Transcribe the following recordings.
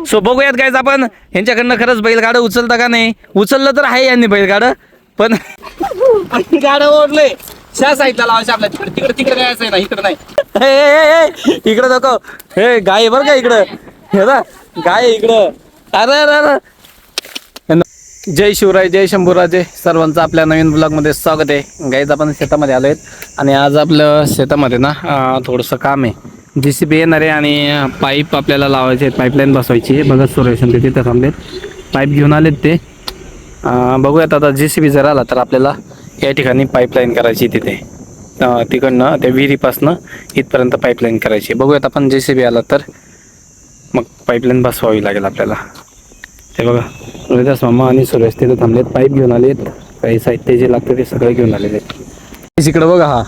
So बघूयात guys आपण ह्यांच्याकडनं खरंच बैलगाडं उचलता का नाही. उचललं तर आहे यांनी बैलगाडं, पण गाडं ओढलंय त्या साईडला लावायचं आपल्या. तिकडे तिकडे जायचं आहे ना, इकडे नाही. इकडे नको. हे गाय बरं का इकडं, हे ना गाय इकडं. अरे अरे अरे. जय शिवराय, जय शंभूराजे. सर्वांचं आपल्या नवीन ब्लॉगमध्ये स्वागत आहे. गाईज आपण शेतामध्ये आलो आहेत आणि आज आपलं शेतामध्ये ना थोडंसं काम आहे. JCB येणार आहे आणि पाईप आपल्याला लावायचे आहेत, पाईपलाईन बसवायची आहे. बघा सुरेशन ते तिथे थांबलेत, पाईप घेऊन आलेत ते. बघूयात आता JCB जर आला तर आपल्याला या ठिकाणी पाईपलाईन करायची तिथे. तिकडनं त्या विहिरीपासनं इथपर्यंत पाईपलाईन करायची. बघूयात आपण JCB आला तर मग पाईपलाईन बसवावी लागेल आपल्याला. ते बघा रोहिदास मामा आणि सुरेश तिथे थांबलेत, पाईप घेऊन आलेत. काही साहित्य जे लागतं ते सगळे घेऊन आलेले आहेत. इकडं बघा हा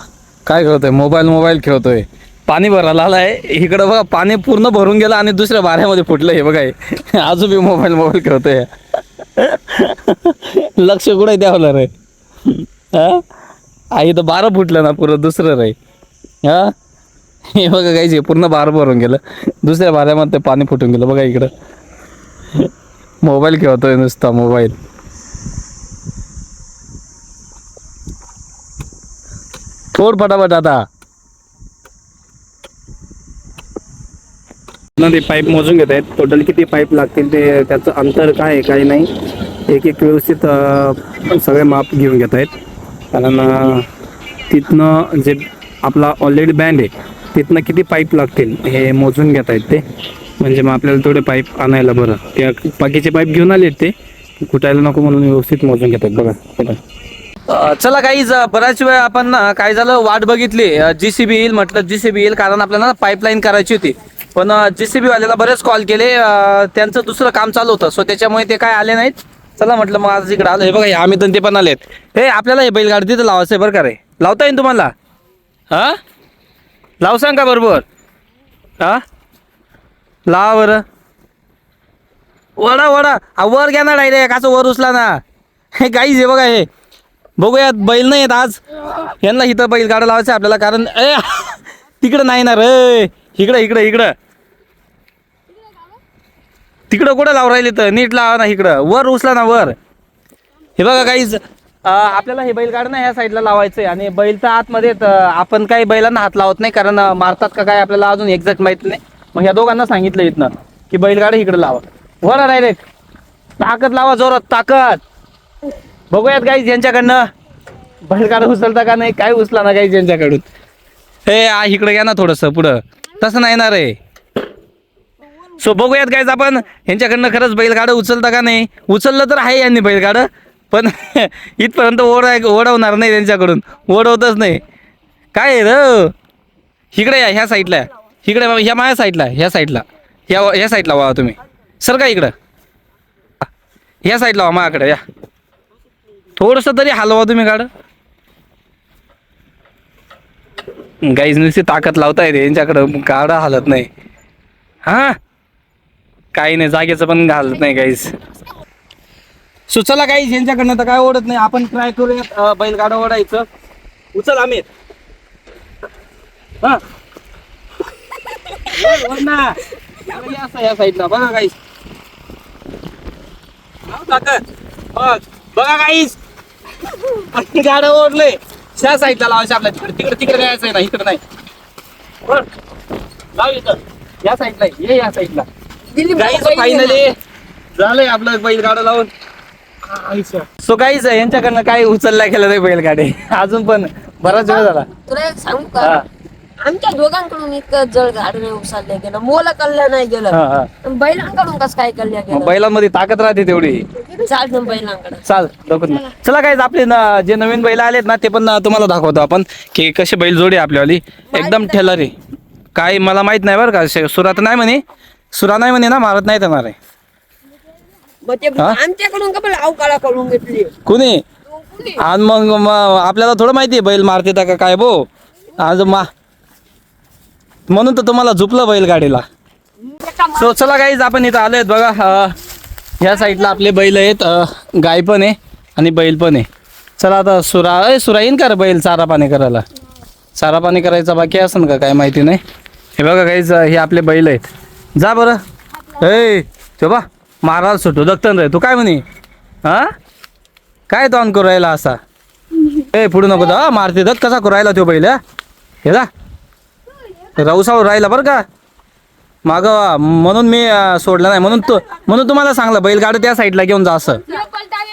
काय खेळतोय, मोबाईल खेळतोय. पाणी भरायला आलाय. इकडं बघा पाणी पूर्ण भरून गेलं आणि दुसऱ्या बाऱ्यामध्ये फुटलं. हे बघा अजून बी मोबाईल खेळतोय. लक्ष कुठे द्यावं रे. हा इथं बारं फुटलं ना पुरं दुसरं रे. हा हे बघा काहीच पूर्ण बारं भरून गेलं, दुसऱ्या बाऱ्यामध्ये पाणी फुटून गेलं. बघा इकडं मोबाईल खेळतोय नुसता मोबाईल. फोड फटाफट आता. ते पाईप मोजून घेत आहेत, टोटल किती पाईप लागतील ते, त्याचं अंतर काय आहे काही नाही. एक व्यवस्थित सगळे माप घेऊन घेत आहेत. कारण तिथनं जे आपला ऑलरेडी बँड आहे तिथनं किती पाईप लागतील हे मोजून घेत आहेत ते. म्हणजे मग आपल्याला थोडे पाईप आणायला बरं. त्या बाकीचे पाईप घेऊन आलेत ते, कुटायला नको म्हणून व्यवस्थित मोजून घेतात. बघा चला काहीच बऱ्याच वेळ आपण काय झालं वाट बघितली. JCB येईल म्हटलं, JCB येईल कारण आपल्याला पाईपलाईन करायची होती. पण JCB वाल्याला बरेच कॉल केले, त्यांचं दुसरं काम चालू होतं. सो त्याच्यामुळे ते काय आले नाहीत. चला म्हटलं मग आज इकडे आलो. हे बघा आम्ही तर ते पण आलेत. हे आपल्याला हे बैलगाडी तिथं लावायचं आहे बरं का रे. लावता येईल तुम्हाला? हा लाव सांग का बरोबर. हा लावा बरं. वडा वर घ्या ना डायरेक्ट, असं वर उचला ना. हे गाईज हे बघा, हे बघूयात बैल नाही येत आज यांना इथं बैलगाडा लावायचं आपल्याला. कारण तिकडं नाही ना रे, इकडं तिकडं कुठं लावून राहिले तर नीट लावा ना. इकडं वर उचला ना वर. हे बघा गाईज आपल्याला हे बैलगाडा ना ह्या साईडला लावायचं आहे. आणि बैल तर आतमध्ये आपण काही बैलांना हात लावत नाही, कारण मारतात का काय आपल्याला अजून एक्झॅक्ट माहिती नाही. मग ह्या दोघांना सांगितलं इथनं की बैलगाडा इकडे लावा. वर डायरेक्ट ताकद लावा, जोरात ताकद. बघूयात गाईज यांच्याकडनं बैलगाडा उचलता का नाही. काय उचला ना गाईज यांच्याकडून. हे इकडे घ्या ना थोडंसं पुढं, तसं नाही ना रे. सो बघूयात गाईज आपण ह्यांच्याकडनं खरंच बैलगाडं उचलता का नाही. उचललं तर आहे यांनी बैलगाडं, पण इथपर्यंत ओढवणार नाही त्यांच्याकडून, ओढवतच नाही. काय र इकडे या, ह्या साईडला इकडे ह्या माझ्या साईडला, ह्या साईडला ह्या साईडला व्हा तुम्ही. सर का इकडं ह्या साईडला व्हा माझ्याकडे या. थोडंसं तरी हलवा तुम्ही गाडं. गाईज नुसती ताकद लावता येते यांच्याकडं, गाडा हालत नाही. हा काही नाही, जागेचं पण घालत नाही गाईज. सो चला गाईज यांच्याकडनं तर काय ओढत नाही, आपण ट्राय करूयात बैलगाडा ओढायचं. उचल आम्ही हा ना या साईडला बघा गाईज. बघा गाईज गाडं ओढलंय त्या साईडला लावायचं आपल्या. तिकडे जायचं आहे ना, इकडे नाही. लाव इथं या साईडला, ये या साईडला. फायनली झालंय आपलं बैलगाडा लावून. सो गाईज यांच्याकडनं काय उचलल्या गेलं नाही बैलगाडी अजून पण बराच वेळ झाला. तुला एक सांगू का, आमच्या दोघांकडून इतकं जड गाडी उचलल्या गेलं, मोला कल्ल्या नाही गेलं. बैलांकडून कसं काय कल्ल्या गेलं. बैलांमध्ये ताकद राहते तेवढी. चाल ना बैलांकडे चाल चला गाईज आपले जे नवीन बैल आलेत ना ते पण तुम्हाला दाखवतो आपण की कसे बैल जोडी आपल्यावाली. एकदम ठेलरी. काय मला माहित नाही बरं का, सुरात नाही म्हणे, सुरा नाही म्हणे ना, मारत नाही येणार आहे. आमच्याकडून का पण अवकाळा करून घेतली कुणी. आणि मग आपल्याला थोडं माहिती आहे बैल मारते का काय भो. आज म्हणून तर तुम्हाला झुपलं बैलगाडीला. सो चला गाईज आपण इथं आलोय बघा. ह्या साईडला आपले बैल आहेत, गाय पण आहे आणि बैल पण आहे. चला आता सुरा येईन का रे बैल चारा पाणी करायला. चारा पाणी करायचा बाकी असेल का काय माहिती नाही. हे बघा गाईज हे आपले बैल आहेत. जा बरं. तो बा महाराज सुटो दत्तन रे तू काय म्हणे हा काय तोंड करू राहिला असा ए पुढे नको दा मारते दत्त कसा करू राहिला तो बैल हे जा रवसाळ राहिला बरं का माग म्हणून मी सोडलं नाही म्हणून तुम्हाला सांगलं बैलगाडं त्या साईडला घेऊन जा असं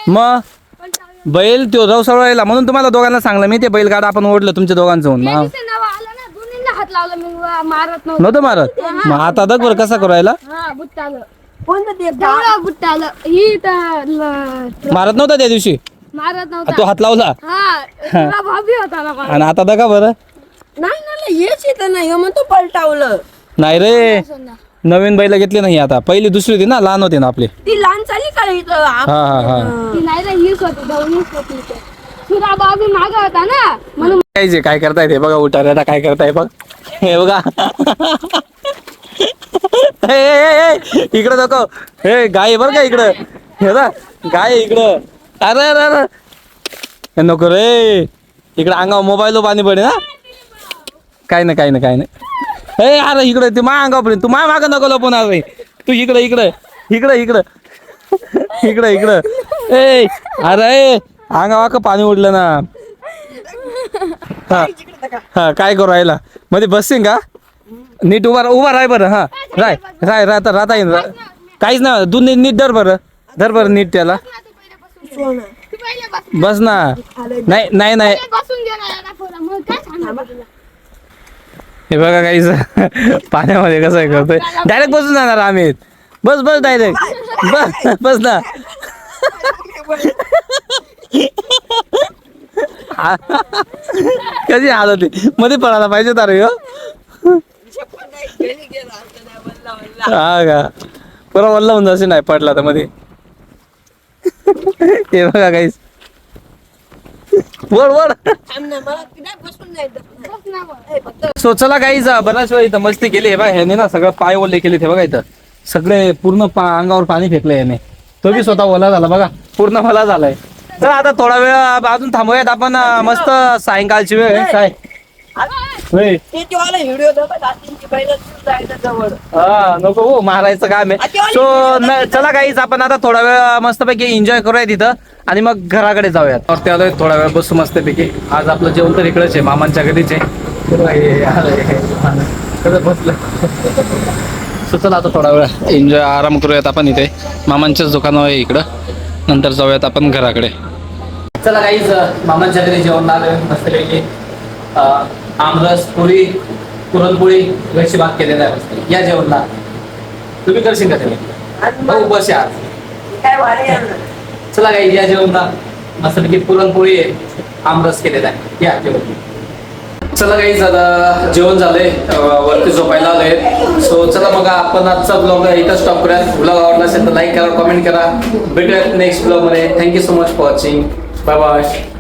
मग बैल तो रवसाळ राहिला म्हणून तुम्हाला दोघांना सांगलं मी ते बैलगाडं आपण ओढलं तुमच्या दोघांचं होऊन नव्हतं मारत मग आता दग बरं कसा करू राहिला मारत नव्हता त्या दिवशी तो हात लावला आणि आता दगा बरं हेच येत नाही मग तो पलटावलं नाही रे नवीन बैल घेतली नाही आता पहिली दुसरी होती ना लहान होते ना आपले ती लहान चाली का इथं हा हा हा माग होता ना म्हणून काय करताय ते बघा उठायला काय करताय बघ हे बघा इकडं नको हे गाय बर का इकडं हे ना गाय इकडं अरे अरे अरे नको रे इकडं अंगावर मोबाईल पाणी पडे ना काय नाही ए अरे इकडे ते मा अंगापर्यंत तू मा माग नको लपून रे तू इकडं ए अरे अंगावाक पाणी उडलं ना हा काय करू राहिला मध्ये बसशील का नीट उभा राह बरं हा राहता येईल काहीच नाही तू नीट धर बरं नीट त्याला बस ना नाही हे बघा काहीच पाण्यामध्ये कसं करतोय डायरेक्ट बसून जाणार आम्ही बस डायरेक्ट बस ना कधी आलं ते मध्ये पडायला पाहिजे तार हा का पुरा वल्ला होऊन जायचं नाही पडला तर मध्ये हे बघा काहीच वड सो चला काहीच बराच वेळ इथं मस्ती केली बघा ह्याने ना सगळं पाय ओले केले ते बघा इथं सगळे पूर्ण अंगावर पाणी फेकलं याने तो बी स्वतः ओला झाला बघा पूर्ण ओला झालाय तर आता थोडा वेळ अजून थांबूयात आपण मस्त सायंकाळची वेळ आहे काय हा नको हो मारायचं काम आहे सो चला काहीच आपण आता थोडा वेळ मस्तपैकी एन्जॉय करूया तिथं आणि मग घराकडे जाऊयात वरती आलोय थोडा वेळ बसू मस्तपैकी आज आपलं जेवण तर इकडेच आहे मामांच्या घरीच आहे बसलं सो चला आता थोडा वेळ एन्जॉय आराम करूयात आपण इथे मामांच्याच दुकानावर आहे इकडं नंतर जाऊयात आपण घराकडे चला काहीच मामांच्या घरी जेवण आलोय मस्तपैकी आमरस पोळी पुरणपोळी घरची भात केलेला आहे या जेवणला तुम्ही करशील का तुम्ही बस आज चला काही या जेवणला मस्तपैकी पुरणपोळी आहे आमरस केलेला आहे या जेवण चला काही आता जेवण झालंय वरती झोपायला आलोय सो चला मग आपण आजचा ब्लॉग इथं स्टॉप करूया ब्लॉग आवडला असेल तर लाईक करा कमेंट करा भेटूयात नेक्स्ट ब्लॉग मध्ये thank you so much for watching bye bye